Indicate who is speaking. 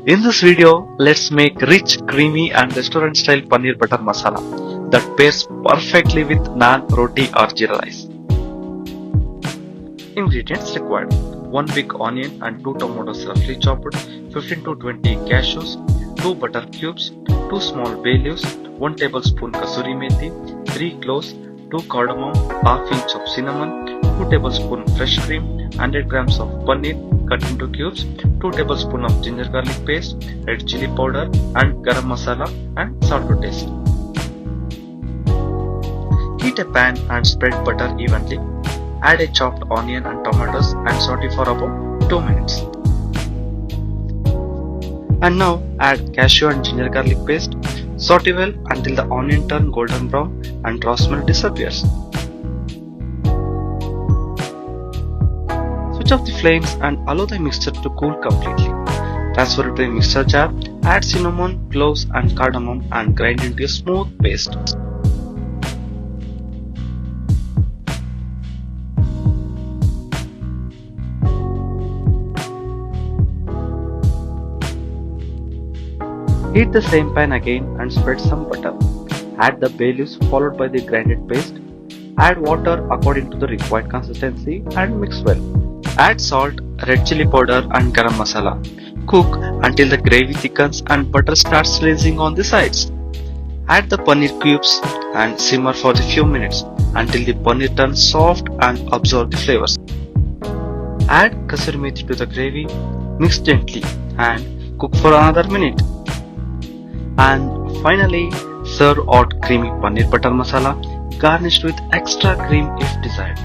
Speaker 1: In this video, let's make rich, creamy and restaurant-style paneer butter masala that pairs perfectly with naan, roti or jeera rice. Ingredients required: 1 big onion and 2 tomatoes roughly chopped, 15 to 20 cashews, 2 butter cubes, 2 small bay leaves, 1 tablespoon kasuri methi, 3 cloves, 2 cardamom, half inch of cinnamon, 2 tablespoon fresh cream, 100 grams of paneer cut into cubes, 2 tablespoon of ginger garlic paste, red chili powder and garam masala and salt to taste. Heat a pan and spread butter evenly. Add a chopped onion and tomatoes and saute for about 2 minutes. And now add cashew and ginger garlic paste. Saute well until the onion turns golden brown and raw smell disappears. Switch off the flames and allow the mixture to cool completely. Transfer it to a mixer jar, add cinnamon, cloves and cardamom and grind into a smooth paste. Heat the same pan again and spread some butter. Add the bay leaves followed by the grinded paste. Add water according to the required consistency and mix well. Add salt, red chili powder and garam masala. Cook until the gravy thickens and butter starts releasing on the sides. Add the paneer cubes and simmer for a few minutes until the paneer turns soft and absorb the flavors. Add kasuri methi to the gravy, mix gently and cook for another minute. And finally, serve hot creamy paneer butter masala garnished with extra cream if desired.